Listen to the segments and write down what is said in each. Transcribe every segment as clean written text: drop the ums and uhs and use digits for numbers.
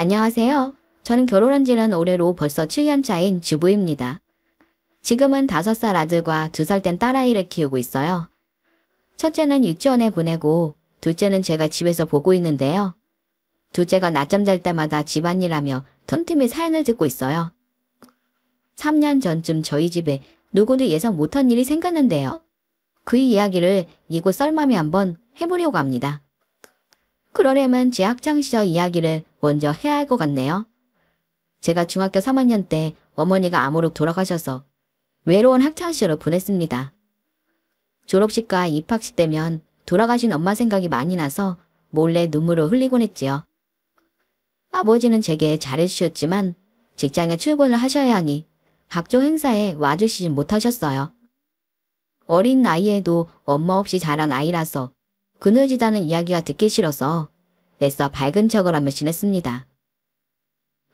안녕하세요. 저는 결혼한 지는 올해로 벌써 7년 차인 주부입니다. 지금은 5살 아들과 2살 된 딸아이를 키우고 있어요. 첫째는 유치원에 보내고 둘째는 제가 집에서 보고 있는데요. 둘째가 낮잠 잘 때마다 집안일하며 틈틈이 사연을 듣고 있어요. 3년 전쯤 저희 집에 누구도 예상 못한 일이 생겼는데요. 그 이야기를 이곳 썰맘에 한번 해보려고 합니다. 그러려면 제 학창시절 이야기를 먼저 해야 할 것 같네요. 제가 중학교 3학년 때 어머니가 암으로 돌아가셔서 외로운 학창시절을 보냈습니다. 졸업식과 입학식 때면 돌아가신 엄마 생각이 많이 나서 몰래 눈물을 흘리곤 했지요. 아버지는 제게 잘해주셨지만 직장에 출근을 하셔야 하니 각종 행사에 와주시지 못하셨어요. 어린 나이에도 엄마 없이 자란 아이라서 그늘지다는 이야기가 듣기 싫어서 애써 밝은 척을 하며 지냈습니다.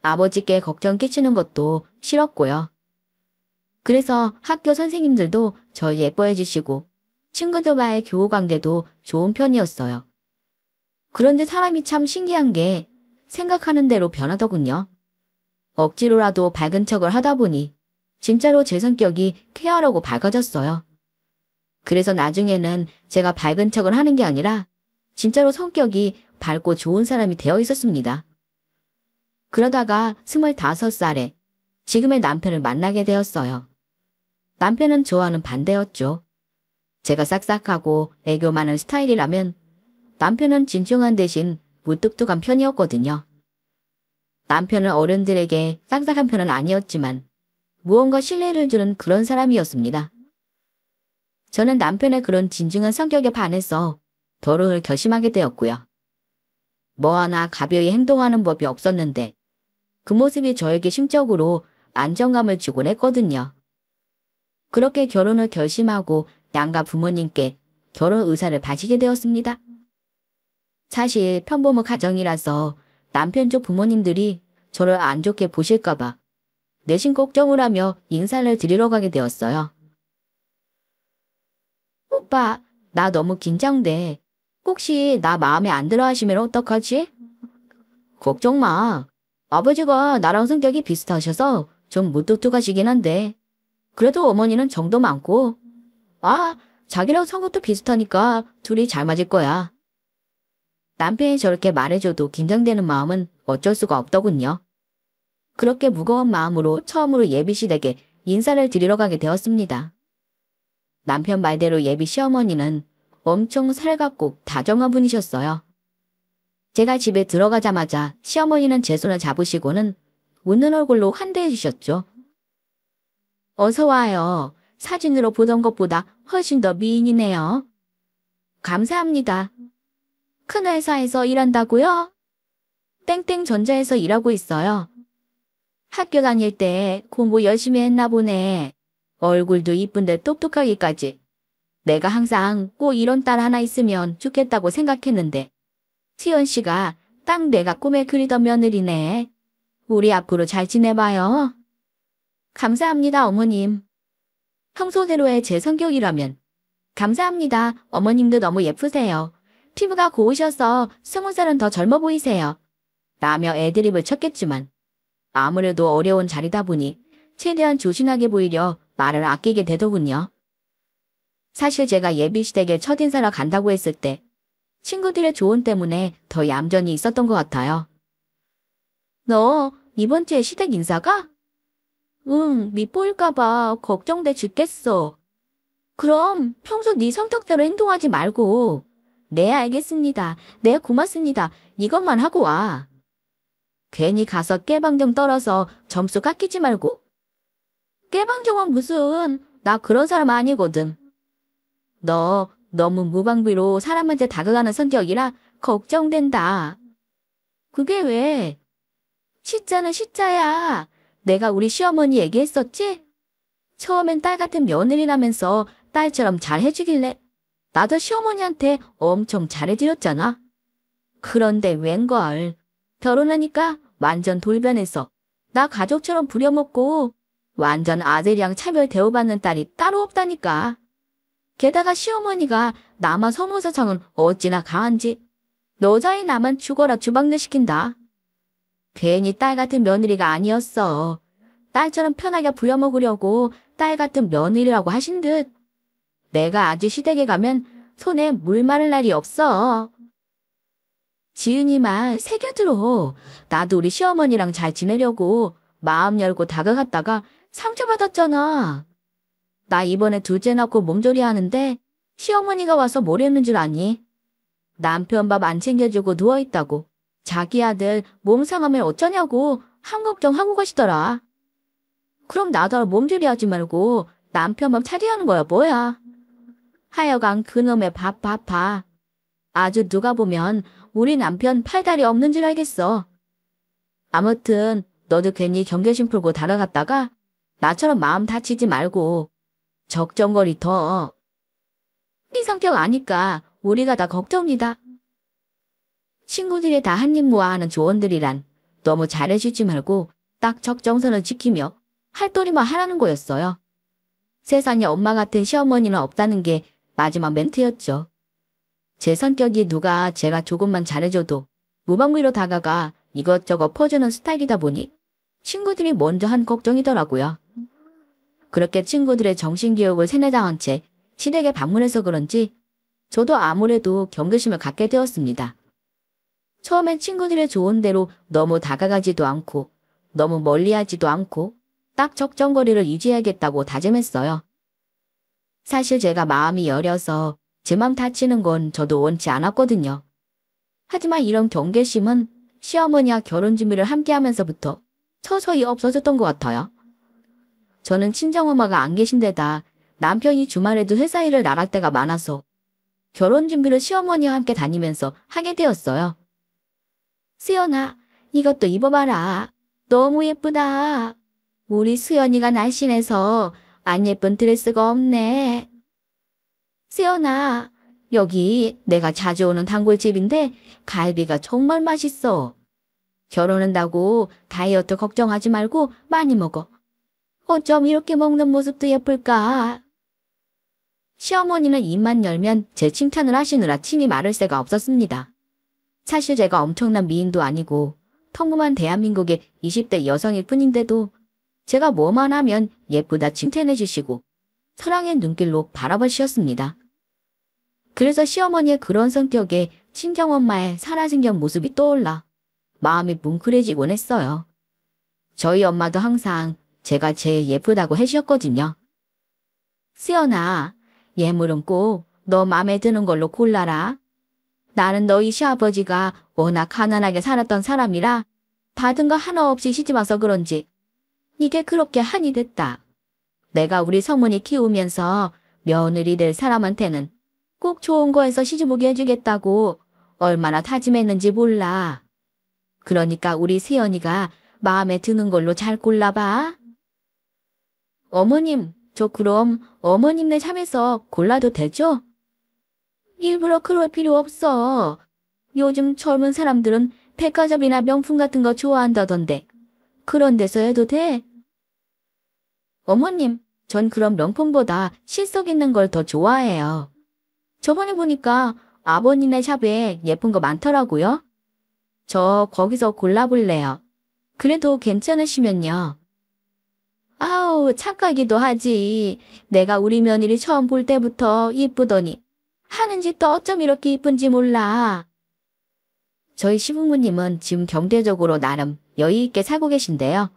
아버지께 걱정 끼치는 것도 싫었고요. 그래서 학교 선생님들도 저 예뻐해 주시고 친구들과의 교우 관계도 좋은 편이었어요. 그런데 사람이 참 신기한 게 생각하는 대로 변하더군요. 억지로라도 밝은 척을 하다 보니 진짜로 제 성격이 쾌활하고 밝아졌어요. 그래서 나중에는 제가 밝은 척을 하는 게 아니라 진짜로 성격이 밝고 좋은 사람이 되어 있었습니다. 그러다가 25살에 지금의 남편을 만나게 되었어요. 남편은 저와는 반대였죠. 제가 싹싹하고 애교 많은 스타일이라면 남편은 진중한 대신 무뚝뚝한 편이었거든요. 남편은 어른들에게 싹싹한 편은 아니었지만 무언가 신뢰를 주는 그런 사람이었습니다. 저는 남편의 그런 진중한 성격에 반해서 결혼을 결심하게 되었고요. 뭐 하나 가벼이 행동하는 법이 없었는데 그 모습이 저에게 심적으로 안정감을 주곤 했거든요. 그렇게 결혼을 결심하고 양가 부모님께 결혼 의사를 밝히게 되었습니다. 사실 평범한 가정이라서 남편 쪽 부모님들이 저를 안 좋게 보실까봐 내심 걱정을 하며 인사를 드리러 가게 되었어요. 오빠, 나 너무 긴장돼. 혹시 나 마음에 안 들어 하시면 어떡하지? 걱정 마. 아버지가 나랑 성격이 비슷하셔서 좀 무뚝뚝하시긴 한데 그래도 어머니는 정도 많고 자기랑 성격도 비슷하니까 둘이 잘 맞을 거야. 남편이 저렇게 말해줘도 긴장되는 마음은 어쩔 수가 없더군요. 그렇게 무거운 마음으로 처음으로 예비시댁에 인사를 드리러 가게 되었습니다. 남편 말대로 예비 시어머니는 엄청 살갑고 다정한 분이셨어요. 제가 집에 들어가자마자 시어머니는 제 손을 잡으시고는 웃는 얼굴로 환대해 주셨죠. 어서 와요. 사진으로 보던 것보다 훨씬 더 미인이네요. 감사합니다. 큰 회사에서 일한다고요? 땡땡 전자에서 일하고 있어요. 학교 다닐 때 공부 열심히 했나 보네. 얼굴도 이쁜데 똑똑하기까지. 내가 항상 꼭 이런 딸 하나 있으면 좋겠다고 생각했는데 시연 씨가 딱 내가 꿈에 그리던 며느리네. 우리 앞으로 잘 지내봐요. 감사합니다, 어머님. 평소대로의 제 성격이라면 감사합니다. 어머님도 너무 예쁘세요. 피부가 고우셔서 20살은 더 젊어 보이세요. 라며 애드립을 쳤겠지만 아무래도 어려운 자리다 보니 최대한 조신하게 보이려 말을 아끼게 되더군요. 사실 제가 예비시댁에 첫인사를 간다고 했을 때 친구들의 조언 때문에 더 얌전히 있었던 것 같아요. 너 이번 주에 시댁 인사가? 응, 밉보일까봐 걱정돼 죽겠어. 그럼 평소 네 성격대로 행동하지 말고 네 알겠습니다. 네 고맙습니다. 이것만 하고 와. 괜히 가서 깨방정 떨어서 점수 깎이지 말고. 깨방정은 무슨, 나 그런 사람 아니거든. 너 너무 무방비로 사람한테 다가가는 성격이라 걱정된다. 그게 왜? 시자는 시자야. 내가 우리 시어머니 얘기했었지? 처음엔 딸 같은 며느리라면서 딸처럼 잘 해주길래 나도 시어머니한테 엄청 잘해드렸잖아. 그런데 웬걸. 결혼하니까 완전 돌변해서 나 가족처럼 부려먹고 완전 아들이랑 차별 대우받는 딸이 따로 없다니까. 게다가 시어머니가 남아 서모사상은 어찌나 강한지. 여자의 나만 죽어라 주방내 시킨다. 괜히 딸 같은 며느리가 아니었어. 딸처럼 편하게 부려먹으려고 딸 같은 며느리라고 하신 듯. 내가 아주 시댁에 가면 손에 물 마를 날이 없어. 지은이 말 새겨들어. 나도 우리 시어머니랑 잘 지내려고 마음 열고 다가갔다가 상처받았잖아. 나 이번에 둘째 낳고 몸조리 하는데 시어머니가 와서 뭘 했는 줄 아니? 남편 밥 안 챙겨주고 누워있다고. 자기 아들 몸 상하면 어쩌냐고 한 걱정하고 가시더라. 그럼 나도 몸조리 하지 말고 남편 밥 차리하는 거야 뭐야. 하여간 그놈의 밥. 아주 누가 보면 우리 남편 팔다리 없는 줄 알겠어. 아무튼 너도 괜히 경계심 풀고 다가갔다가 나처럼 마음 다치지 말고 적정거리 더. 네 성격 아니까 우리가 다 걱정이다. 친구들이 다 한입 모아 하는 조언들이란 너무 잘해주지 말고 딱 적정선을 지키며 할 도리만 하라는 거였어요. 세상에 엄마 같은 시어머니는 없다는 게 마지막 멘트였죠. 제 성격이 누가 제가 조금만 잘해줘도 무방비로 다가가 이것저것 퍼주는 스타일이다 보니 친구들이 먼저 한 걱정이더라고요. 그렇게 친구들의 정신교육을 세뇌당한 채 시댁에 방문해서 그런지 저도 아무래도 경계심을 갖게 되었습니다. 처음엔 친구들의 조언대로 너무 다가가지도 않고 너무 멀리하지도 않고 딱 적정거리를 유지해야겠다고 다짐했어요. 사실 제가 마음이 여려서 제 맘 다치는 건 저도 원치 않았거든요. 하지만 이런 경계심은 시어머니와 결혼 준비를 함께 하면서부터 서서히 없어졌던 것 같아요. 저는 친정엄마가 안 계신 데다 남편이 주말에도 회사 일을 나갈 때가 많아서 결혼 준비를 시어머니와 함께 다니면서 하게 되었어요. 수연아, 이것도 입어봐라. 너무 예쁘다. 우리 수연이가 날씬해서 안 예쁜 드레스가 없네. 수연아, 여기 내가 자주 오는 단골집인데 갈비가 정말 맛있어. 결혼한다고 다이어트 걱정하지 말고 많이 먹어. 어쩜 이렇게 먹는 모습도 예쁠까? 시어머니는 입만 열면 제 칭찬을 하시느라 침이 마를 새가 없었습니다. 사실 제가 엄청난 미인도 아니고 평범한 대한민국의 20대 여성일 뿐인데도 제가 뭐만 하면 예쁘다 칭찬해 주시고 사랑의 눈길로 바라보셨습니다. 그래서 시어머니의 그런 성격에 친정엄마의 살아생전 모습이 떠올라 마음이 뭉클해지곤 했어요. 저희 엄마도 항상 제가 제일 예쁘다고 해주셨거든요. 수연아, 예물은 꼭 너 맘에 드는 걸로 골라라. 나는 너희 시아버지가 워낙 가난하게 살았던 사람이라 받은 거 하나 없이 시집와서 그런지 이게 그렇게 한이 됐다. 내가 우리 성문이 키우면서 며느리 될 사람한테는 꼭 좋은 거에서 시집오게 해주겠다고 얼마나 다짐했는지 몰라. 그러니까 우리 세연이가 마음에 드는 걸로 잘 골라봐. 어머님, 저 그럼 어머님네 샵에서 골라도 되죠? 일부러 그럴 필요 없어. 요즘 젊은 사람들은 백화점이나 명품 같은 거 좋아한다던데. 그런 데서 해도 돼? 어머님, 전 그런 명품보다 실속 있는 걸 더 좋아해요. 저번에 보니까 아버님네 샵에 예쁜 거 많더라고요. 저 거기서 골라볼래요. 그래도 괜찮으시면요. 아우, 착하기도 하지. 내가 우리 며느리 처음 볼 때부터 이쁘더니 하는 짓도 어쩜 이렇게 이쁜지 몰라. 저희 시부모님은 지금 경제적으로 나름 여유 있게 살고 계신데요.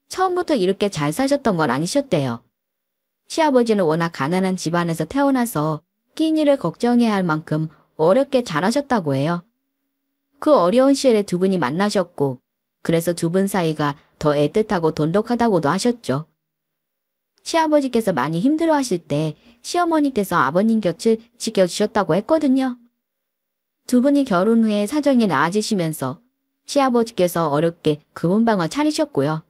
처음부터 이렇게 잘 사셨던 건 아니셨대요. 시아버지는 워낙 가난한 집안에서 태어나서 끼니를 걱정해야 할 만큼 어렵게 자라셨다고 해요. 그 어려운 시절에 두 분이 만나셨고 그래서 두 분 사이가 더 애틋하고 돈독하다고도 하셨죠. 시아버지께서 많이 힘들어하실 때 시어머니께서 아버님 곁을 지켜주셨다고 했거든요. 두 분이 결혼 후에 사정이 나아지시면서 시아버지께서 어렵게 금은방을 차리셨고요.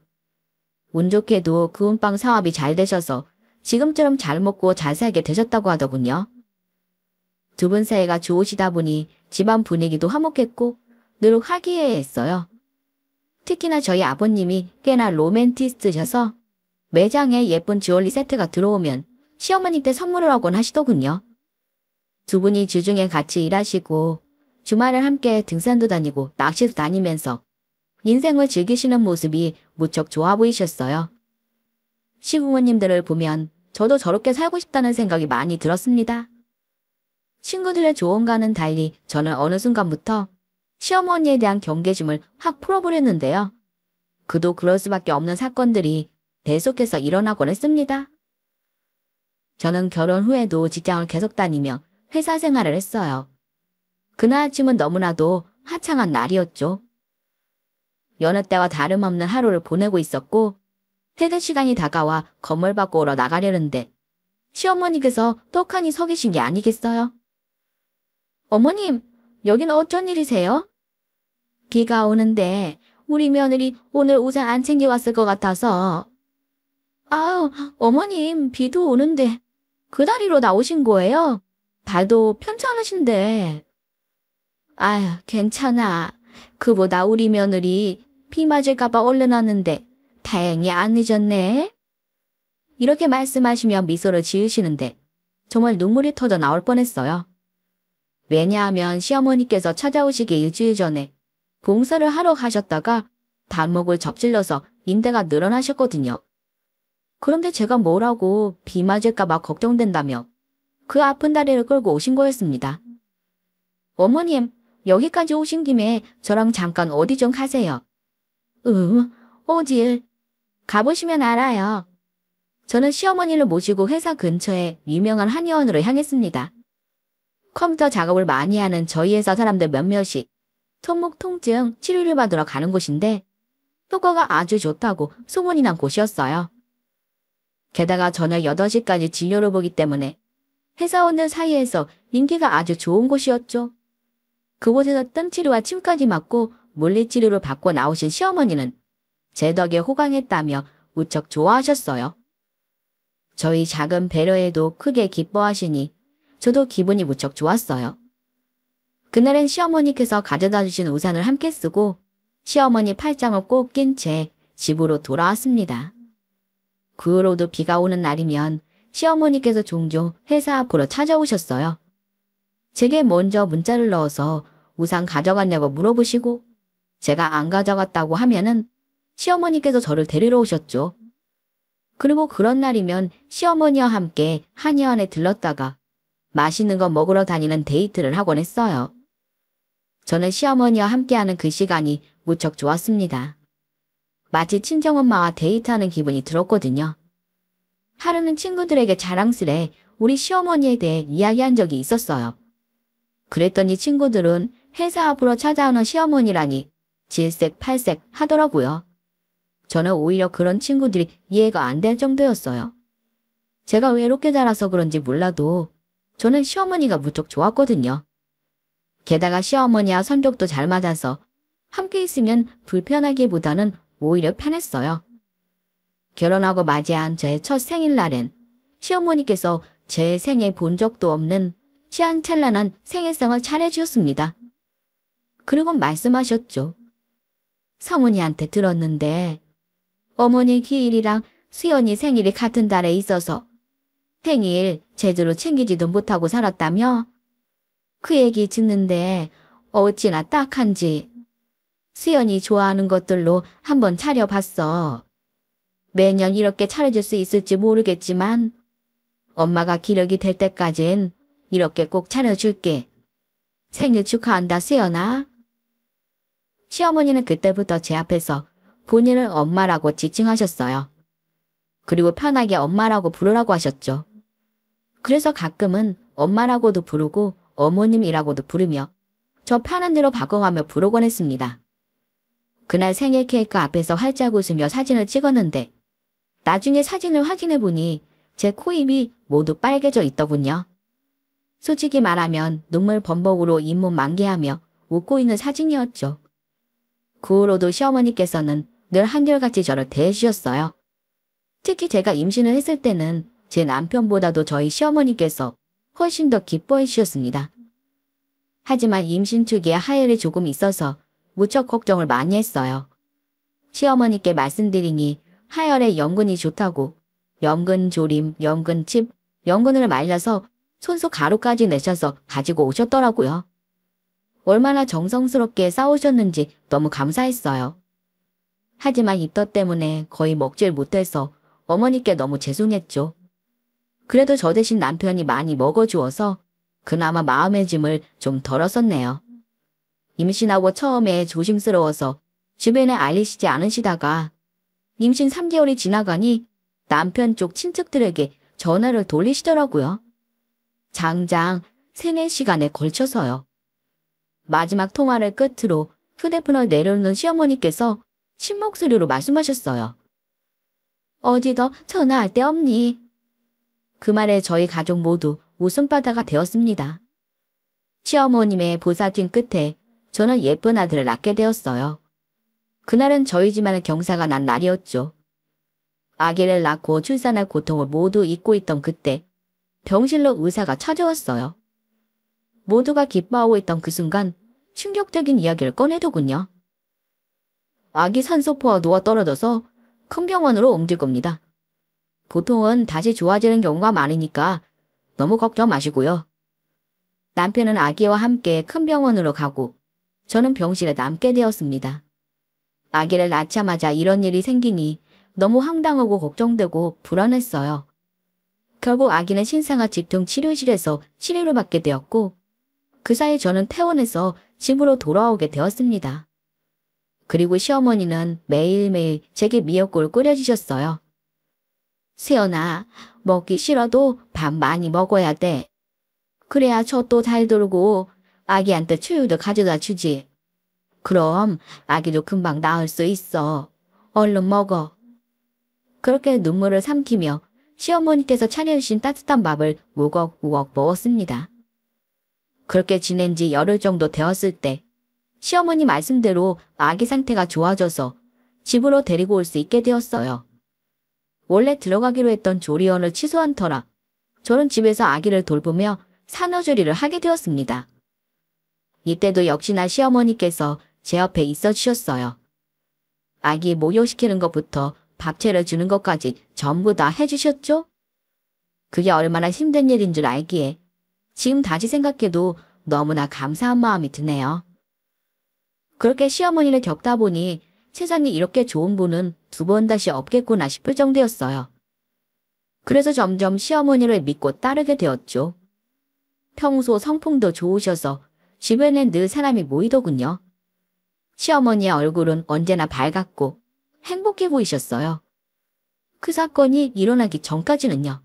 운 좋게도 금은방 사업이 잘 되셔서 지금처럼 잘 먹고 잘 살게 되셨다고 하더군요. 두 분 사이가 좋으시다 보니 집안 분위기도 화목했고 늘 화기애애했어요. 특히나 저희 아버님이 꽤나 로맨티스트셔서 매장에 예쁜 주얼리 세트가 들어오면 시어머니께 선물을 하곤 하시더군요. 두 분이 주중에 같이 일하시고 주말에 함께 등산도 다니고 낚시도 다니면서 인생을 즐기시는 모습이 무척 좋아 보이셨어요. 시부모님들을 보면 저도 저렇게 살고 싶다는 생각이 많이 들었습니다. 친구들의 조언과는 달리 저는 어느 순간부터 시어머니에 대한 경계심을 확 풀어버렸는데요. 그도 그럴 수밖에 없는 사건들이 계속해서 일어나곤 했습니다. 저는 결혼 후에도 직장을 계속 다니며 회사 생활을 했어요. 그날 아침은 너무나도 화창한 날이었죠. 여느 때와 다름없는 하루를 보내고 있었고 퇴근 시간이 다가와 건물 바꾸러 나가려는데 시어머니께서 떡하니 서 계신 게 아니겠어요? 어머님, 여기는 어쩐 일이세요? 비가 오는데 우리 며느리 오늘 우산 안 챙겨왔을 것 같아서. 아우, 어머님, 비도 오는데 그 다리로 나오신 거예요? 발도 편찮으신데. 아휴, 괜찮아. 그보다 우리 며느리 비 맞을까봐 얼른 왔는데 다행히 안 늦었네. 이렇게 말씀하시며 미소를 지으시는데 정말 눈물이 터져 나올 뻔했어요. 왜냐하면 시어머니께서 찾아오시기 일주일 전에 봉사를 하러 가셨다가 발목을 접질러서 인대가 늘어나셨거든요. 그런데 제가 뭐라고 비 맞을까봐 걱정된다며 그 아픈 다리를 끌고 오신 거였습니다. 어머님, 여기까지 오신 김에 저랑 잠깐 어디 좀 가세요. 어딜? 가보시면 알아요. 저는 시어머니를 모시고 회사 근처에 유명한 한의원으로 향했습니다. 컴퓨터 작업을 많이 하는 저희 회사 사람들 몇몇이 손목 통증 치료를 받으러 가는 곳인데 효과가 아주 좋다고 소문이 난 곳이었어요. 게다가 저녁 8시까지 진료를 보기 때문에 회사원들 사이에서 인기가 아주 좋은 곳이었죠. 그곳에서 뜸 치료와 침까지 맞고 물리치료를 받고 나오신 시어머니는 제 덕에 호강했다며 무척 좋아하셨어요. 저희 작은 배려에도 크게 기뻐하시니 저도 기분이 무척 좋았어요. 그날은 시어머니께서 가져다 주신 우산을 함께 쓰고 시어머니 팔짱을 꼭 낀 채 집으로 돌아왔습니다. 그 후로도 비가 오는 날이면 시어머니께서 종종 회사 앞으로 찾아오셨어요. 제게 먼저 문자를 넣어서 우산 가져갔냐고 물어보시고 제가 안 가져갔다고 하면은 시어머니께서 저를 데리러 오셨죠. 그리고 그런 날이면 시어머니와 함께 한의원에 들렀다가 맛있는 거 먹으러 다니는 데이트를 하곤 했어요. 저는 시어머니와 함께하는 그 시간이 무척 좋았습니다. 마치 친정엄마와 데이트하는 기분이 들었거든요. 하루는 친구들에게 자랑스레 우리 시어머니에 대해 이야기한 적이 있었어요. 그랬더니 친구들은 회사 앞으로 찾아오는 시어머니라니 질색팔색 하더라고요. 저는 오히려 그런 친구들이 이해가 안 될 정도였어요. 제가 외롭게 자라서 그런지 몰라도 저는 시어머니가 무척 좋았거든요. 게다가 시어머니와 성격도 잘 맞아서 함께 있으면 불편하기보다는 오히려 편했어요. 결혼하고 맞이한 제 첫 생일날엔 시어머니께서 제 생에 본 적도 없는 시한찬란한 생일상을 차려주었습니다. 그리고 말씀하셨죠. 성훈이한테 들었는데 어머니 기일이랑 수연이 생일이 같은 달에 있어서 생일 제대로 챙기지도 못하고 살았다며? 그 얘기 듣는데 어찌나 딱한지. 수연이 좋아하는 것들로 한번 차려봤어. 매년 이렇게 차려줄 수 있을지 모르겠지만 엄마가 기력이 될 때까진 이렇게 꼭 차려줄게. 생일 축하한다, 수연아. 시어머니는 그때부터 제 앞에서 본인을 엄마라고 지칭하셨어요. 그리고 편하게 엄마라고 부르라고 하셨죠. 그래서 가끔은 엄마라고도 부르고 어머님이라고도 부르며 저 편한 대로 바꿔가며 부르곤 했습니다. 그날 생일 케이크 앞에서 활짝 웃으며 사진을 찍었는데 나중에 사진을 확인해보니 제 코입이 모두 빨개져 있더군요. 솔직히 말하면 눈물 범벅으로 잇몸 만개하며 웃고 있는 사진이었죠. 그 후로도 시어머니께서는 늘 한결같이 저를 대해주셨어요. 특히 제가 임신을 했을 때는 제 남편보다도 저희 시어머니께서 훨씬 더 기뻐해 주셨습니다. 하지만 임신 초기에 하혈이 조금 있어서 무척 걱정을 많이 했어요. 시어머니께 말씀드리니 하혈에 연근이 좋다고 연근조림, 연근칩, 연근을 말려서 손수 가루까지 내셔서 가지고 오셨더라고요. 얼마나 정성스럽게 싸우셨는지 너무 감사했어요. 하지만 입덧 때문에 거의 먹질 못해서 어머니께 너무 죄송했죠. 그래도 저 대신 남편이 많이 먹어주어서 그나마 마음의 짐을 좀 덜었었네요. 임신하고 처음에 조심스러워서 주변에 알리시지 않으시다가 임신 3개월이 지나가니 남편 쪽 친척들에게 전화를 돌리시더라고요. 장장 3, 4시간에 걸쳐서요. 마지막 통화를 끝으로 휴대폰을 내려놓는 시어머니께서 신목소리로 말씀하셨어요. 어디 더 전화할 데 없니? 그 말에 저희 가족 모두 웃음바다가 되었습니다. 시어머님의 보살핌 끝에 저는 예쁜 아들을 낳게 되었어요. 그날은 저희 집안의 경사가 난 날이었죠. 아기를 낳고 출산할 고통을 모두 잊고 있던 그때 병실로 의사가 찾아왔어요. 모두가 기뻐하고 있던 그 순간 충격적인 이야기를 꺼내더군요. 아기 산소포가 녹아 떨어져서 큰 병원으로 옮길 겁니다. 보통은 다시 좋아지는 경우가 많으니까 너무 걱정 마시고요. 남편은 아기와 함께 큰 병원으로 가고 저는 병실에 남게 되었습니다. 아기를 낳자마자 이런 일이 생기니 너무 황당하고 걱정되고 불안했어요. 결국 아기는 신생아 집중 치료실에서 치료를 받게 되었고 그 사이 저는 퇴원해서 집으로 돌아오게 되었습니다. 그리고 시어머니는 매일매일 제게 미역국을 끓여주셨어요. 세연아, 먹기 싫어도 밥 많이 먹어야 돼. 그래야 젖도 잘 돌고 아기한테 초유도 가져다 주지. 그럼 아기도 금방 나을 수 있어. 얼른 먹어. 그렇게 눈물을 삼키며 시어머니께서 차려주신 따뜻한 밥을 우걱우걱 먹었습니다. 그렇게 지낸 지 열흘 정도 되었을 때 시어머니 말씀대로 아기 상태가 좋아져서 집으로 데리고 올 수 있게 되었어요. 원래 들어가기로 했던 조리원을 취소한 터라 저는 집에서 아기를 돌보며 산후조리를 하게 되었습니다. 이때도 역시나 시어머니께서 제 옆에 있어 주셨어요. 아기 목욕시키는 것부터 밥 차려주는 것까지 전부 다 해주셨죠? 그게 얼마나 힘든 일인 줄 알기에 지금 다시 생각해도 너무나 감사한 마음이 드네요. 그렇게 시어머니를 겪다 보니 세상에 이렇게 좋은 분은 두 번 다시 없겠구나 싶을 정도였어요. 그래서 점점 시어머니를 믿고 따르게 되었죠. 평소 성품도 좋으셔서 주변엔 늘 사람이 모이더군요. 시어머니의 얼굴은 언제나 밝았고 행복해 보이셨어요. 그 사건이 일어나기 전까지는요.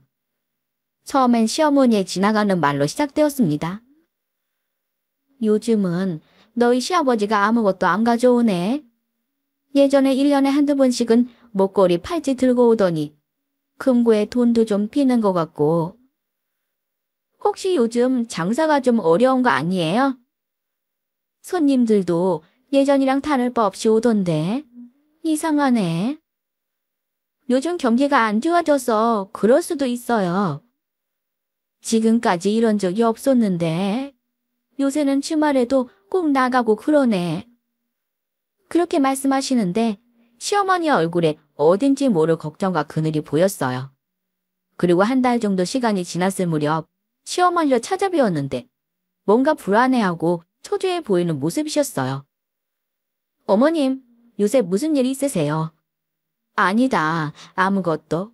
처음엔 시어머니의 지나가는 말로 시작되었습니다. 요즘은 너희 시아버지가 아무것도 안 가져오네. 예전에 1년에 한두 번씩은 목걸이 팔찌 들고 오더니 금고에 돈도 좀 피는 것 같고. 혹시 요즘 장사가 좀 어려운 거 아니에요? 손님들도 예전이랑 다를 바 없이 오던데 이상하네. 요즘 경기가 안 좋아져서 그럴 수도 있어요. 지금까지 이런 적이 없었는데 요새는 주말에도 꼭 나가고 그러네. 그렇게 말씀하시는데 시어머니 얼굴에 어딘지 모를 걱정과 그늘이 보였어요. 그리고 한 달 정도 시간이 지났을 무렵 시어머니를 찾아뵈었는데 뭔가 불안해하고 초조해 보이는 모습이셨어요. 어머님, 요새 무슨 일 있으세요? 아니다, 아무것도.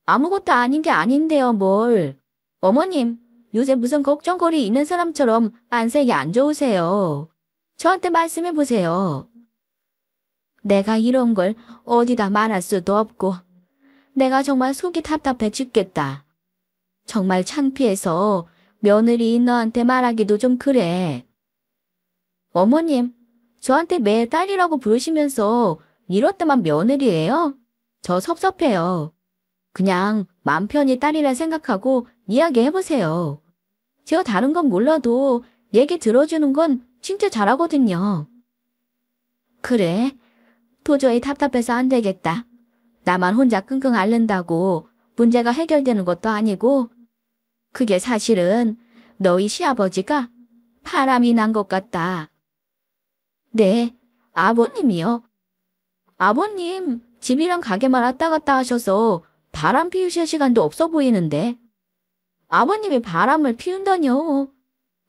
아무것도 아닌 게 아닌데요, 뭘. 어머님, 요새 무슨 걱정거리 있는 사람처럼 안색이 안 좋으세요. 저한테 말씀해 보세요. 내가 이런 걸 어디다 말할 수도 없고 내가 정말 속이 답답해 죽겠다. 정말 창피해서 며느리인 너한테 말하기도 좀 그래. 어머님, 저한테 매일 딸이라고 부르시면서 이럴 때만 며느리예요? 저 섭섭해요. 그냥 맘 편히 딸이라 생각하고 이야기해보세요. 제가 다른 건 몰라도 얘기 들어주는 건 진짜 잘하거든요. 그래, 도저히 답답해서 안 되겠다. 나만 혼자 끙끙 앓는다고 문제가 해결되는 것도 아니고 그게 사실은 너희 시아버지가 바람이 난 것 같다. 네, 아버님이요. 아버님, 집이랑 가게만 왔다 갔다 하셔서 바람 피우실 시간도 없어 보이는데. 아버님이 바람을 피운다뇨.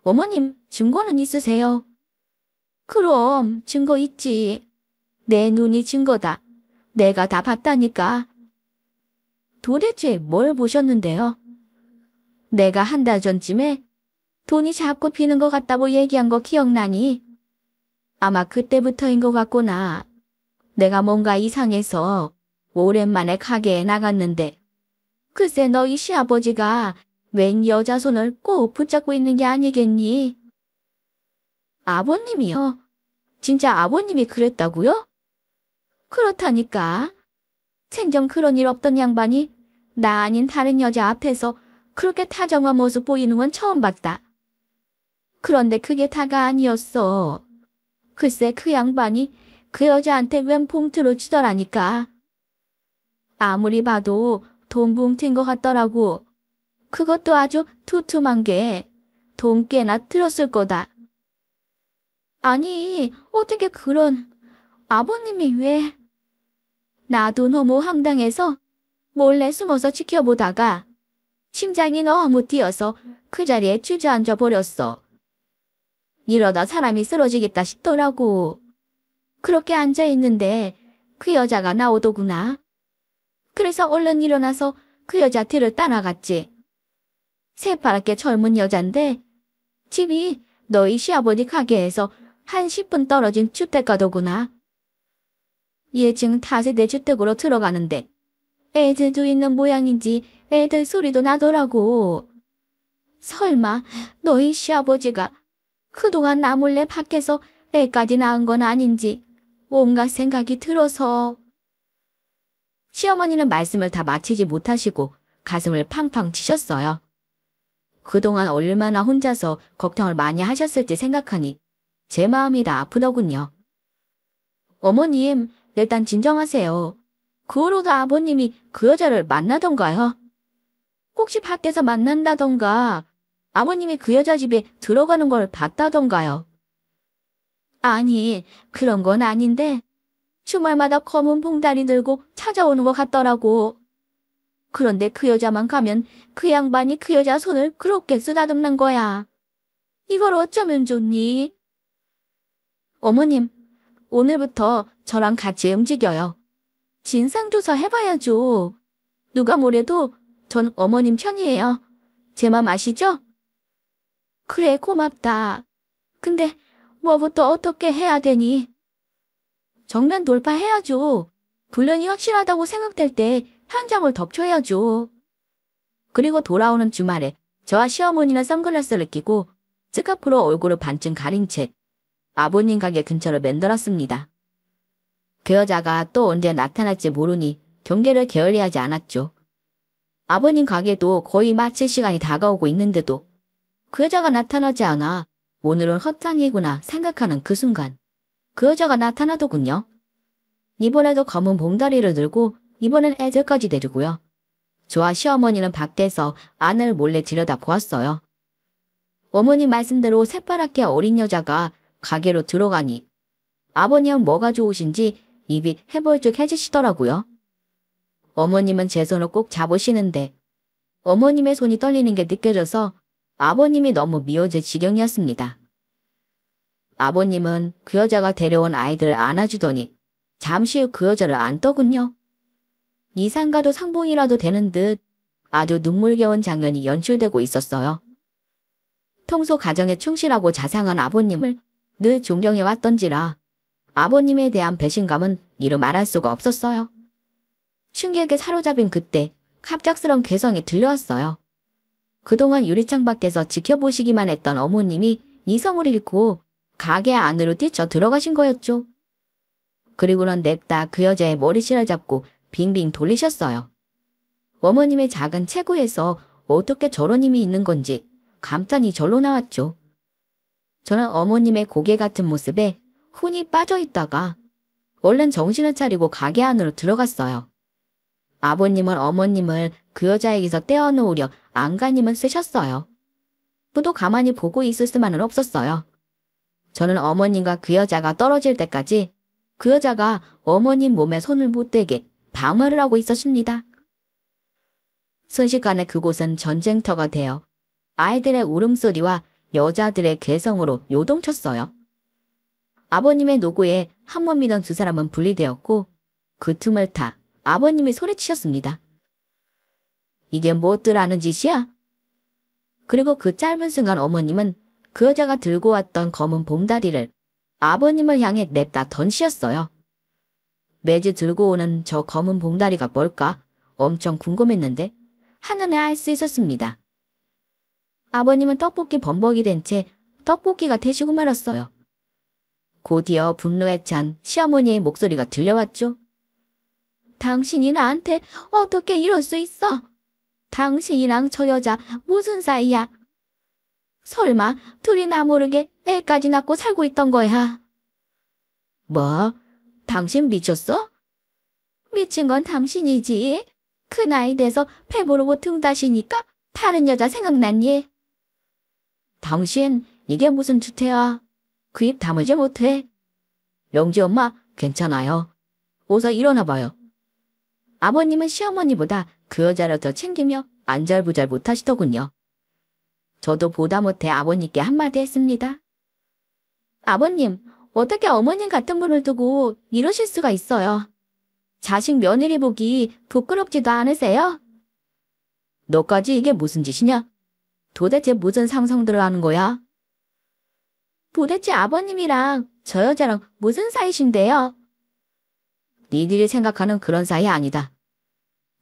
어머님, 증거는 있으세요? 그럼 증거 있지. 내 눈이 증거다. 내가 다 봤다니까. 도대체 뭘 보셨는데요? 내가 한 달 전쯤에 돈이 자꾸 비는 것 같다고 얘기한 거 기억나니? 아마 그때부터인 것 같구나. 내가 뭔가 이상해서 오랜만에 가게에 나갔는데 글쎄 너희 시아버지가 웬 여자 손을 꼭 붙잡고 있는 게 아니겠니? 아버님이요? 진짜 아버님이 그랬다고요? 그렇다니까. 생전 그런 일 없던 양반이 나 아닌 다른 여자 앞에서 그렇게 다정한 모습 보이는 건 처음 봤다. 그런데 그게 다가 아니었어. 글쎄 그 양반이 그 여자한테 웬 봉투를 주더라니까. 아무리 봐도 돈 봉투인 것 같더라고. 그것도 아주 두툼한 게 돈 꽤나 들었을 거다. 아니 어떻게 그런 아버님이 왜? 나도 너무 황당해서 몰래 숨어서 지켜보다가 심장이 너무 뛰어서 그 자리에 주저앉아 버렸어. 이러다 사람이 쓰러지겠다 싶더라고. 그렇게 앉아있는데 그 여자가 나오더구나. 그래서 얼른 일어나서 그 여자 뒤를 따라갔지. 새파랗게 젊은 여잔데 집이 너희 시아버지 가게에서 한 10분 떨어진 주택가더구나. 예층 다세대 주택으로 들어가는데 애들도 있는 모양인지 애들 소리도 나더라고. 설마 너희 시아버지가 그동안 나 몰래 밖에서 애까지 낳은 건 아닌지 온갖 생각이 들어서. 시어머니는 말씀을 다 마치지 못하시고 가슴을 팡팡 치셨어요. 그동안 얼마나 혼자서 걱정을 많이 하셨을지 생각하니 제 마음이 다 아프더군요. 어머님, 일단 진정하세요. 그 후로도 아버님이 그 여자를 만나던가요? 혹시 밖에서 만난다던가 아버님이 그 여자 집에 들어가는 걸 봤다던가요? 아니, 그런 건 아닌데 주말마다 검은 봉다리 들고 찾아오는 것 같더라고. 그런데 그 여자만 가면 그 양반이 그 여자 손을 그렇게 쓰다듬는 거야. 이걸 어쩌면 좋니? 어머님, 오늘부터 저랑 같이 움직여요. 진상조사 해봐야죠. 누가 뭐래도 전 어머님 편이에요. 제 맘 아시죠? 그래, 고맙다. 근데 뭐부터 어떻게 해야 되니? 정면 돌파해야죠. 불륜이 확실하다고 생각될 때 현장을 덮쳐야죠. 그리고 돌아오는 주말에 저와 시어머니는 선글라스를 끼고 스카프로 얼굴을 반쯤 가린 채 아버님 가게 근처를 맴돌았습니다. 그 여자가 또 언제 나타날지 모르니 경계를 게을리하지 않았죠. 아버님 가게도 거의 마칠 시간이 다가오고 있는데도 그 여자가 나타나지 않아 오늘은 헛장이구나 생각하는 그 순간 그 여자가 나타나더군요. 이번에도 검은 봉다리를 들고 이번엔 애들까지 데리고요. 저와 시어머니는 밖에서 안을 몰래 들여다보았어요. 어머니 말씀대로 새파랗게 어린 여자가 가게로 들어가니 아버님은 뭐가 좋으신지 입이 해벌쭉해지시더라고요. 어머님은 제 손을 꼭 잡으시는데 어머님의 손이 떨리는 게 느껴져서 아버님이 너무 미워질 지경이었습니다. 아버님은 그 여자가 데려온 아이들을 안아주더니 잠시 후 그 여자를 안더군요. 이상가도 상봉이라도 되는 듯 아주 눈물겨운 장면이 연출되고 있었어요. 평소 가정에 충실하고 자상한 아버님을 늘 존경해왔던지라 아버님에 대한 배신감은 이루 말할 수가 없었어요. 충격에 사로잡힌 그때 갑작스런 괴성이 들려왔어요. 그동안 유리창 밖에서 지켜보시기만 했던 어머님이 이성을 잃고 가게 안으로 뛰쳐 들어가신 거였죠. 그리고는 냅다 그 여자의 머리실을 잡고 빙빙 돌리셨어요. 어머님의 작은 체구에서 어떻게 저런 힘이 있는 건지 감탄이 절로 나왔죠. 저는 어머님의 고개 같은 모습에 혼이 빠져 있다가 얼른 정신을 차리고 가게 안으로 들어갔어요. 아버님은 어머님을 그 여자에게서 떼어놓으려 안간힘을 쓰셨어요. 또 가만히 보고 있을 수만은 없었어요. 저는 어머님과 그 여자가 떨어질 때까지 그 여자가 어머님 몸에 손을 못 대게 방어를 하고 있었습니다. 순식간에 그곳은 전쟁터가 되어 아이들의 울음소리와 여자들의 괴성으로 요동쳤어요. 아버님의 노고에 한 번 믿던 두 사람은 분리되었고 그 틈을 타 아버님이 소리치셨습니다. 이게 무엇들 하는 짓이야? 그리고 그 짧은 순간 어머님은 그 여자가 들고 왔던 검은 봉다리를 아버님을 향해 냅다 던지셨어요. 매주 들고 오는 저 검은 봉다리가 뭘까? 엄청 궁금했는데 한눈에 알 수 있었습니다. 아버님은 떡볶이 범벅이 된 채 떡볶이가 되시고 말았어요. 곧이어 분노에 찬 시어머니의 목소리가 들려왔죠. 당신이 나한테 어떻게 이럴 수 있어? 당신이랑 저 여자 무슨 사이야? 설마 둘이 나 모르게 애까지 낳고 살고 있던 거야? 뭐? 당신 미쳤어? 미친 건 당신이지. 그 나이 돼서 배 모르고 등 다시니까 다른 여자 생각났니? 당신 이게 무슨 주태야? 그 입 다물지 못해. 영지 엄마 괜찮아요. 어서 일어나봐요. 아버님은 시어머니보다 그 여자를 더 챙기며 안절부절 못하시더군요. 저도 보다 못해 아버님께 한마디 했습니다. 아버님, 어떻게 어머님 같은 분을 두고 이러실 수가 있어요? 자식 며느리 보기 부끄럽지도 않으세요? 너까지 이게 무슨 짓이냐? 도대체 무슨 상상들을 하는 거야? 도대체 아버님이랑 저 여자랑 무슨 사이신데요? 니들이 생각하는 그런 사이 아니다.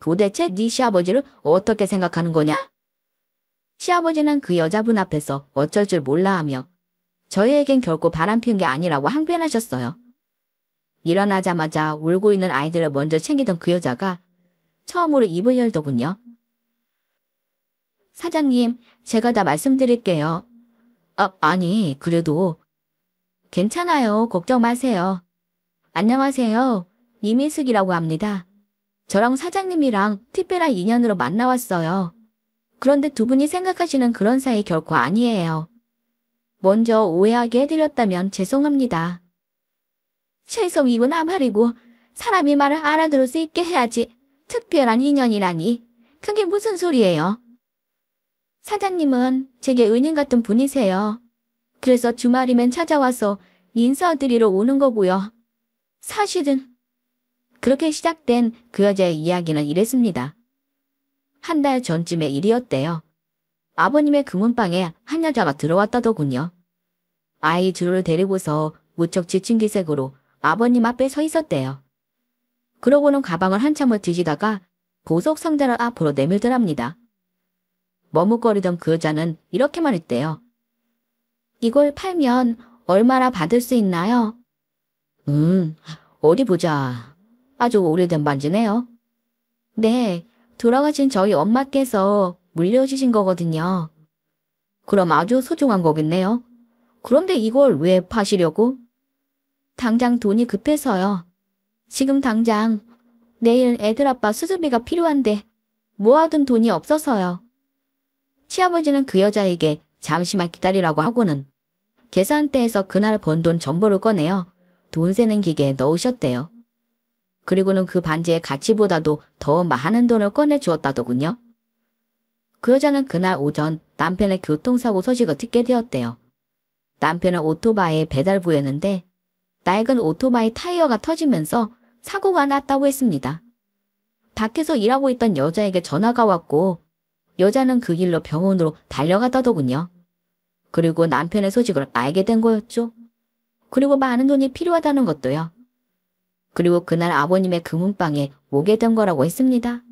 도대체 네 시아버지를 어떻게 생각하는 거냐? 시아버지는 그 여자분 앞에서 어쩔 줄 몰라 하며 저희에겐 결코 바람핀 게 아니라고 항변하셨어요. 일어나자마자 울고 있는 아이들을 먼저 챙기던 그 여자가 처음으로 입을 열더군요. 사장님, 제가 다 말씀드릴게요. 아니, 그래도. 괜찮아요. 걱정 마세요. 안녕하세요. 이미숙이라고 합니다. 저랑 사장님이랑 특별한 인연으로 만나왔어요. 그런데 두 분이 생각하시는 그런 사이 결코 아니에요. 먼저 오해하게 해드렸다면 죄송합니다. 죄송이고 나발이고 사람이 말을 알아들을 수 있게 해야지. 특별한 인연이라니. 그게 무슨 소리예요? 사장님은 제게 은인 같은 분이세요. 그래서 주말이면 찾아와서 인사드리러 오는 거고요. 사실은 그렇게 시작된 그 여자의 이야기는 이랬습니다. 한 달 전쯤의 일이었대요. 아버님의 금은방에 한 여자가 들어왔다더군요. 아이 둘을 데리고서 무척 지친 기색으로 아버님 앞에 서 있었대요. 그러고는 가방을 한참을 뒤지다가 보석 상자를 앞으로 내밀더랍니다. 머뭇거리던 그 여자는 이렇게만 했대요. 이걸 팔면 얼마나 받을 수 있나요? 어디 보자. 아주 오래된 반지네요. 네, 돌아가신 저희 엄마께서 물려주신 거거든요. 그럼 아주 소중한 거겠네요. 그런데 이걸 왜 파시려고? 당장 돈이 급해서요. 지금 당장 내일 애들 아빠 수술비가 필요한데 모아둔 돈이 없어서요. 시아버지는 그 여자에게 잠시만 기다리라고 하고는 계산대에서 그날 번 돈 전부를 꺼내어 돈 세는 기계에 넣으셨대요. 그리고는 그 반지의 가치보다도 더 많은 돈을 꺼내주었다더군요. 그 여자는 그날 오전 남편의 교통사고 소식을 듣게 되었대요. 남편은 오토바이에 배달부였는데 낡은 오토바이 타이어가 터지면서 사고가 났다고 했습니다. 밖에서 일하고 있던 여자에게 전화가 왔고 여자는 그 길로 병원으로 달려갔다더군요. 그리고 남편의 소식을 알게 된 거였죠. 그리고 많은 돈이 필요하다는 것도요. 그리고 그날 아버님의 금은방에 오게 된 거라고 했습니다.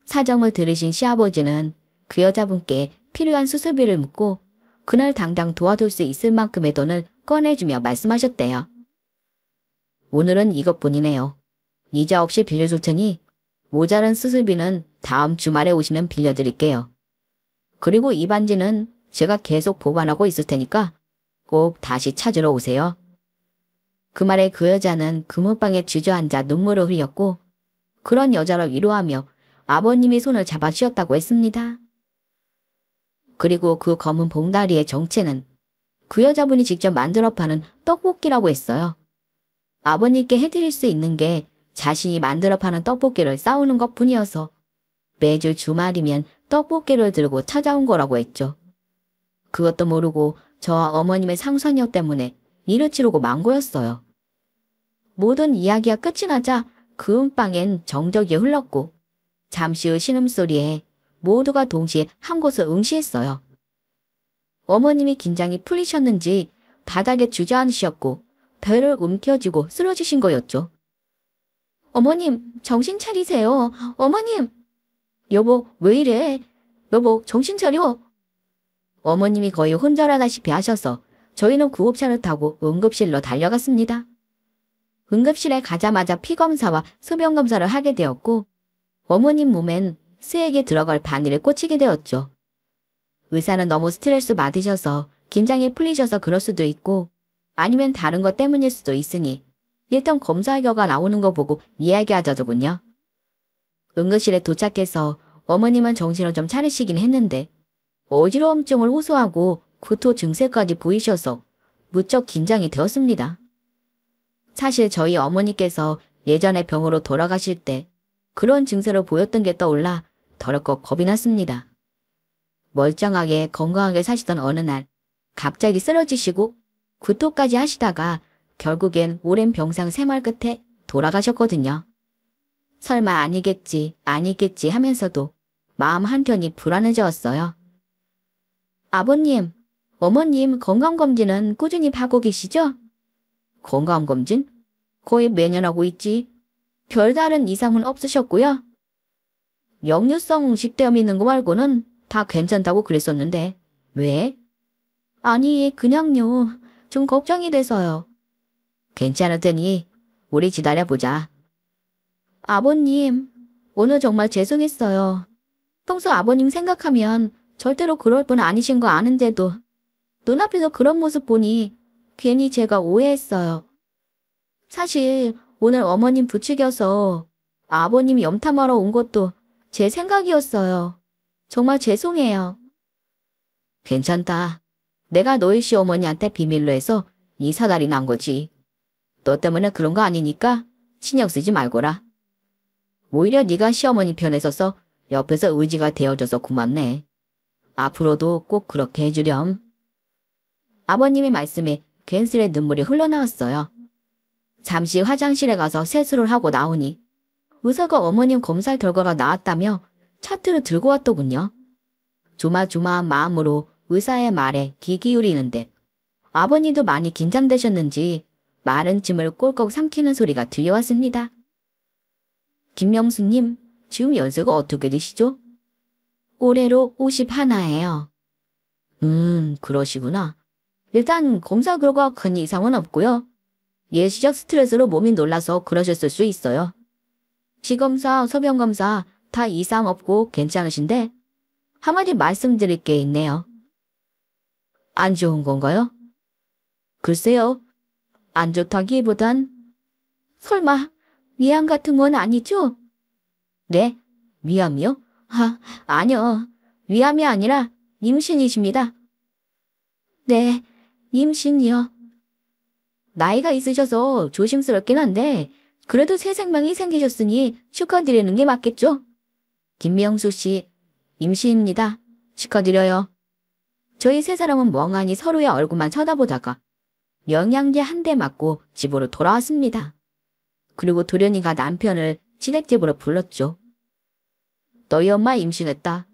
사정을 들으신 시아버지는 그 여자분께 필요한 수술비를 묻고 그날 당장 도와줄 수 있을 만큼의 돈을 꺼내주며 말씀하셨대요. 오늘은 이것뿐이네요. 이자 없이 빌려줄 테니 모자란 수술비는 다음 주말에 오시면 빌려드릴게요. 그리고 이 반지는 제가 계속 보관하고 있을 테니까 꼭 다시 찾으러 오세요. 그 말에 그 여자는 금은방에 주저앉아 눈물을 흘렸고 그런 여자를 위로하며 아버님이 손을 잡아 주었다고 했습니다. 그리고 그 검은 봉다리의 정체는 그 여자분이 직접 만들어 파는 떡볶이라고 했어요. 아버님께 해드릴 수 있는 게 자신이 만들어 파는 떡볶이를 싸우는 것뿐이어서 매주 주말이면 떡볶이를 들고 찾아온 거라고 했죠. 그것도 모르고 저와 어머님의 상상력 때문에 일을 치르고 만 거였어요. 모든 이야기가 끝이 나자 그 음방엔 정적이 흘렀고 잠시 후 신음소리에 모두가 동시에 한 곳을 응시했어요. 어머님이 긴장이 풀리셨는지 바닥에 주저앉으셨고 배를 움켜쥐고 쓰러지신 거였죠. 어머님, 정신 차리세요. 어머님! 여보, 왜 이래? 여보, 정신 차려. 어머님이 거의 혼절하다시피 하셔서 저희는 구급차를 타고 응급실로 달려갔습니다. 응급실에 가자마자 피검사와 소변검사를 하게 되었고 어머님 몸엔 스에게 들어갈 바늘을 꽂히게 되었죠. 의사는 너무 스트레스 받으셔서 긴장이 풀리셔서 그럴 수도 있고 아니면 다른 것 때문일 수도 있으니 일단 검사 결과 나오는 거 보고 이야기하자더군요. 응급실에 도착해서 어머님은 정신을 좀 차리시긴 했는데 어지러움증을 호소하고 구토 증세까지 보이셔서 무척 긴장이 되었습니다. 사실 저희 어머니께서 예전에 병으로 돌아가실 때 그런 증세를 보였던 게 떠올라 덜컥 겁이 났습니다. 멀쩡하게 건강하게 사시던 어느 날 갑자기 쓰러지시고 구토까지 하시다가 결국엔 오랜 병상 생활 끝에 돌아가셨거든요. 설마 아니겠지 하면서도 마음 한켠이 불안해졌어요. 아버님, 어머님 건강검진은 꾸준히 하고 계시죠? 건강검진? 거의 매년 하고 있지. 별다른 이상은 없으셨고요. 역류성 식도염 있는 거 말고는 다 괜찮다고 그랬었는데 왜? 아니 그냥요. 좀 걱정이 돼서요. 괜찮을 테니 우리 기다려보자. 아버님, 오늘 정말 죄송했어요. 평소 아버님 생각하면 절대로 그럴 분 아니신 거 아는데도 눈앞에서 그런 모습 보니 괜히 제가 오해했어요. 사실 오늘 어머님 부추겨서 아버님이 염탐하러 온 것도 제 생각이었어요. 정말 죄송해요. 괜찮다. 내가 너희 시어머니한테 비밀로 해서 이 사달이 난 거지. 너 때문에 그런 거 아니니까 신경 쓰지 말거라. 오히려 네가 시어머니 편에 서서 옆에서 의지가 되어줘서 고맙네. 앞으로도 꼭 그렇게 해주렴. 아버님의 말씀에 괜스레 눈물이 흘러나왔어요. 잠시 화장실에 가서 세수를 하고 나오니 의사가 어머님 검사 결과가 나왔다며 차트를 들고 왔더군요. 조마조마한 마음으로 의사의 말에 귀 기울이는데 아버님도 많이 긴장되셨는지 마른 침을 꼴꺽 삼키는 소리가 들려왔습니다. 김명수님, 지금 연세가 어떻게 되시죠? 올해로 51예요. 그러시구나. 일단 검사 결과 큰 이상은 없고요. 예시적 스트레스로 몸이 놀라서 그러셨을 수 있어요. 피검사, 소변검사 다 이상 없고 괜찮으신데 한마디 말씀드릴 게 있네요. 안 좋은 건가요? 글쎄요. 안 좋다기보단 설마 위암 같은 건 아니죠? 네? 위암이요? 아니요. 위암이 아니라 임신이십니다. 네, 임신이요. 나이가 있으셔서 조심스럽긴 한데 그래도 새 생명이 생기셨으니 축하드리는 게 맞겠죠? 김명수 씨, 임신입니다. 축하드려요. 저희 세 사람은 멍하니 서로의 얼굴만 쳐다보다가 영양제 한 대 맞고 집으로 돌아왔습니다. 그리고 도련이가 남편을 시댁집으로 불렀죠. 너희 엄마 임신했다.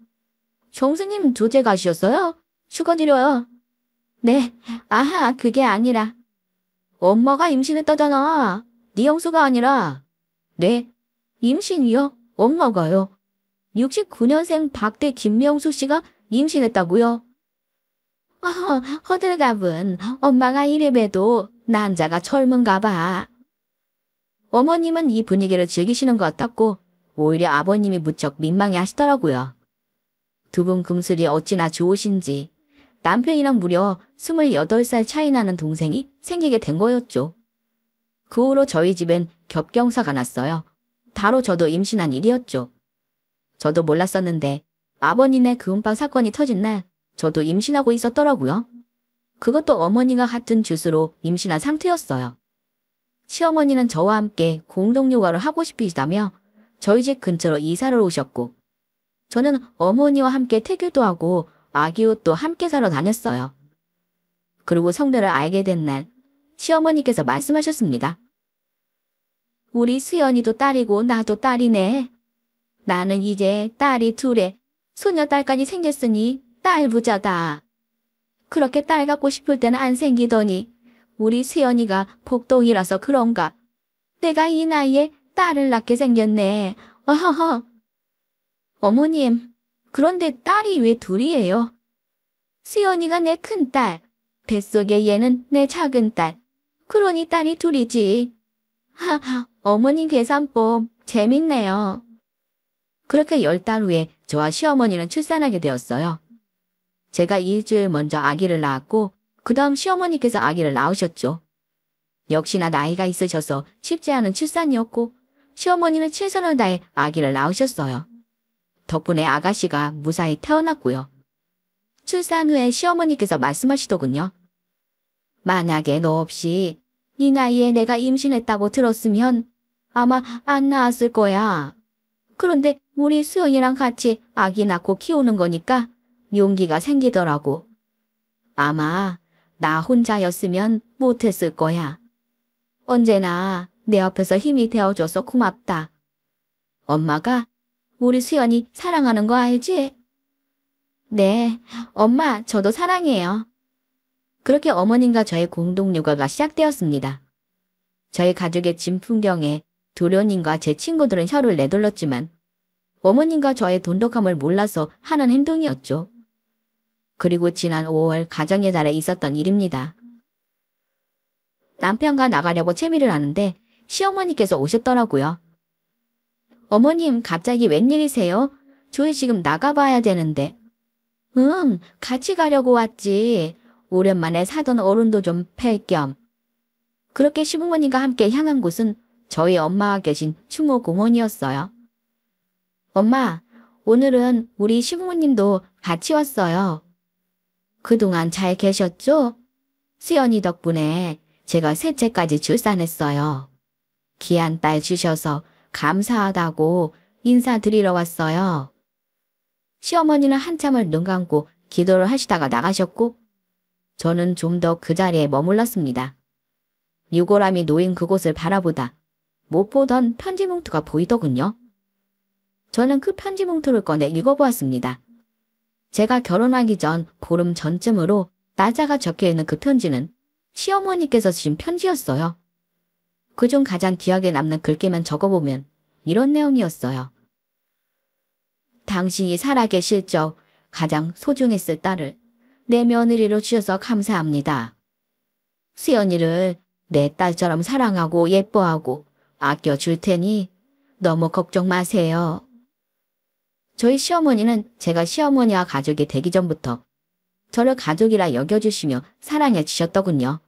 정수님 조제 가시었어요? 축하드려요. 네, 그게 아니라. 엄마가 임신했다잖아. 네 형수가 아니라. 네, 임신이요? 엄마가요. 69년생 박대 김명수 씨가 임신했다고요? 허들갑은 엄마가 이래봬도 남자가 젊은가 봐. 어머님은 이 분위기를 즐기시는 것 같았고 오히려 아버님이 무척 민망해 하시더라고요. 두 분 금슬이 어찌나 좋으신지 남편이랑 무려 28살 차이 나는 동생이 생기게 된 거였죠. 그 후로 저희 집엔 겹경사가 났어요. 바로 저도 임신한 일이었죠. 저도 몰랐었는데 아버님의 그 음방 사건이 터진 날 저도 임신하고 있었더라고요. 그것도 어머니가 같은 주스로 임신한 상태였어요. 시어머니는 저와 함께 공동육아를 하고 싶으시다며 저희 집 근처로 이사를 오셨고 저는 어머니와 함께 태교도 하고 아기 옷도 함께 사러 다녔어요. 그리고 성대를 알게 된 날 시어머니께서 말씀하셨습니다. 우리 수연이도 딸이고 나도 딸이네. 나는 이제 딸이 둘에 소녀딸까지 생겼으니 딸 부자다. 그렇게 딸 갖고 싶을 때는 안 생기더니 우리 수연이가 복동이라서 그런가. 내가 이 나이에 딸을 낳게 생겼네. 어허허. 어머님, 그런데 딸이 왜 둘이에요? 수연이가 내 큰딸, 뱃속에 얘는 내 작은딸. 그러니 딸이 둘이지. 하하, 어머님 계산법 재밌네요. 그렇게 10달 후에 저와 시어머니는 출산하게 되었어요. 제가 일주일 먼저 아기를 낳았고 그 다음 시어머니께서 아기를 낳으셨죠. 역시나 나이가 있으셔서 쉽지 않은 출산이었고 시어머니는 최선을 다해 아기를 낳으셨어요. 덕분에 아가씨가 무사히 태어났고요. 출산 후에 시어머니께서 말씀하시더군요. 만약에 너 없이 이 나이에 내가 임신했다고 들었으면 아마 안 낳았을 거야. 그런데 우리 수연이랑 같이 아기 낳고 키우는 거니까 용기가 생기더라고. 아마 나 혼자였으면 못했을 거야. 언제나 내 옆에서 힘이 되어줘서 고맙다. 엄마가 우리 수연이 사랑하는 거 알지? 네, 엄마 저도 사랑해요. 그렇게 어머님과 저의 공동 육아가 시작되었습니다. 저희 가족의 진풍경에 도련님과 제 친구들은 혀를 내둘렀지만 어머님과 저의 돈독함을 몰라서 하는 행동이었죠. 그리고 지난 5월 가정의 달에 있었던 일입니다. 남편과 나가려고 채미를 하는데 시어머니께서 오셨더라고요. 어머님 갑자기 웬일이세요? 저희 지금 나가봐야 되는데. 응, 같이 가려고 왔지. 오랜만에 사돈 어른도 좀 뵐 겸. 그렇게 시부모님과 함께 향한 곳은 저희 엄마가 계신 충무공원이었어요. 엄마, 오늘은 우리 시부모님도 같이 왔어요. 그동안 잘 계셨죠? 수연이 덕분에 제가 셋째까지 출산했어요. 귀한 딸 주셔서 감사하다고 인사드리러 왔어요. 시어머니는 한참을 눈 감고 기도를 하시다가 나가셨고 저는 좀 더 그 자리에 머물렀습니다. 유골함이 놓인 그곳을 바라보다 못 보던 편지 봉투가 보이더군요. 저는 그 편지 봉투를 꺼내 읽어보았습니다. 제가 결혼하기 전 보름 전쯤으로 날짜가 적혀있는 그 편지는 시어머니께서 쓰신 편지였어요. 그중 가장 기억에 남는 글귀만 적어보면 이런 내용이었어요. 당신이 살아계실 적 가장 소중했을 딸을 내 며느리로 주셔서 감사합니다. 수연이를 내 딸처럼 사랑하고 예뻐하고 아껴줄 테니 너무 걱정 마세요. 저희 시어머니는 제가 시어머니와 가족이 되기 전부터 저를 가족이라 여겨주시며 사랑해 주셨더군요.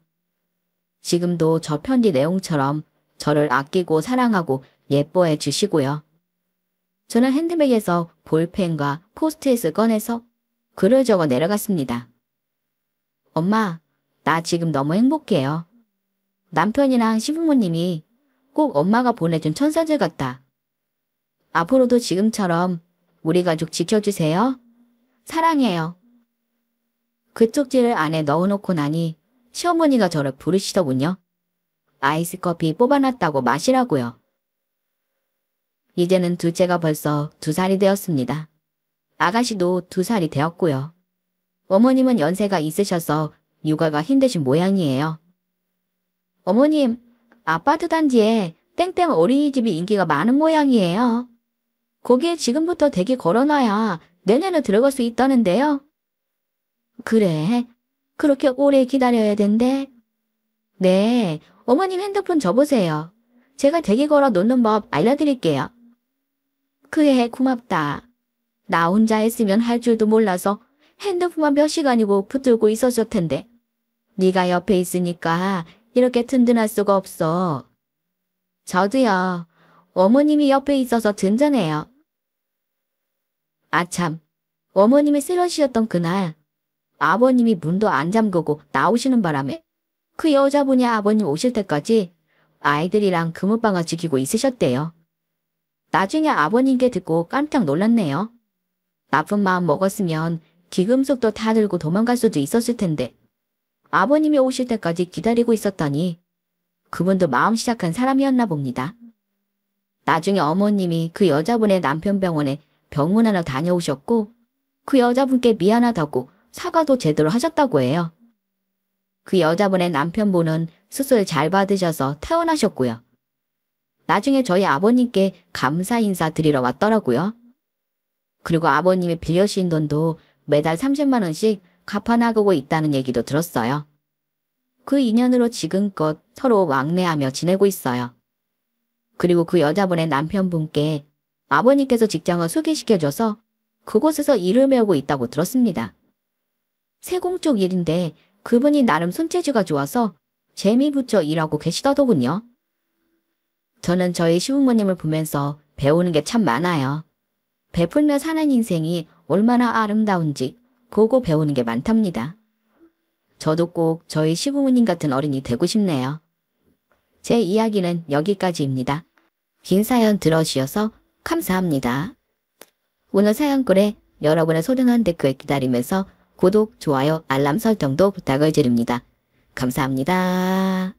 지금도 저 편지 내용처럼 저를 아끼고 사랑하고 예뻐해 주시고요. 저는 핸드백에서 볼펜과 포스트잇을 꺼내서 글을 적어 내려갔습니다. 엄마, 나 지금 너무 행복해요. 남편이랑 시부모님이 꼭 엄마가 보내준 천사들 같다. 앞으로도 지금처럼 우리 가족 지켜주세요. 사랑해요. 그 쪽지를 안에 넣어놓고 나니 시어머니가 저를 부르시더군요. 아이스 커피 뽑아놨다고 마시라고요. 이제는 둘째가 벌써 2살이 되었습니다. 아가씨도 2살이 되었고요. 어머님은 연세가 있으셔서 육아가 힘드신 모양이에요. 어머님, 아파트 단지에 땡땡 어린이집이 인기가 많은 모양이에요. 거기에 지금부터 대기 걸어놔야 내년에 들어갈 수 있다는데요. 그래, 그렇게 오래 기다려야 된대. 네, 어머님 핸드폰 줘보세요. 제가 대기 걸어 놓는 법 알려드릴게요. 그래, 고맙다. 나 혼자 했으면 할 줄도 몰라서 핸드폰만 몇 시간이고 붙들고 있었을 텐데. 네가 옆에 있으니까 이렇게 든든할 수가 없어. 저도요. 어머님이 옆에 있어서 든든해요. 아참, 어머님이 쓰러지셨던 그날 아버님이 문도 안 잠그고 나오시는 바람에 그 여자분이 아버님 오실 때까지 아이들이랑 금은방을 지키고 있으셨대요. 나중에 아버님께 듣고 깜짝 놀랐네요. 나쁜 마음 먹었으면 기금속도 다 들고 도망갈 수도 있었을 텐데 아버님이 오실 때까지 기다리고 있었더니 그분도 마음 시작한 사람이었나 봅니다. 나중에 어머님이 그 여자분의 남편 병원에 병문안을 다녀오셨고 그 여자분께 미안하다고 사과도 제대로 하셨다고 해요. 그 여자분의 남편분은 수술 잘 받으셔서 퇴원하셨고요. 나중에 저희 아버님께 감사 인사 드리러 왔더라고요. 그리고 아버님이 빌려주신 돈도 매달 30만 원씩 갚아나가고 있다는 얘기도 들었어요. 그 인연으로 지금껏 서로 왕래하며 지내고 있어요. 그리고 그 여자분의 남편분께 아버님께서 직장을 소개시켜줘서 그곳에서 일을 배우고 있다고 들었습니다. 세공 쪽 일인데 그분이 나름 손재주가 좋아서 재미 붙여 일하고 계시더더군요. 저는 저희 시부모님을 보면서 배우는 게 참 많아요. 베풀며 사는 인생이 얼마나 아름다운지 보고 배우는 게 많답니다. 저도 꼭 저희 시부모님 같은 어른이 되고 싶네요. 제 이야기는 여기까지입니다. 긴 사연 들어주셔서 감사합니다. 오늘 사연글에 여러분의 소중한 댓글 기다리면서 구독, 좋아요, 알람 설정도 부탁을 드립니다. 감사합니다.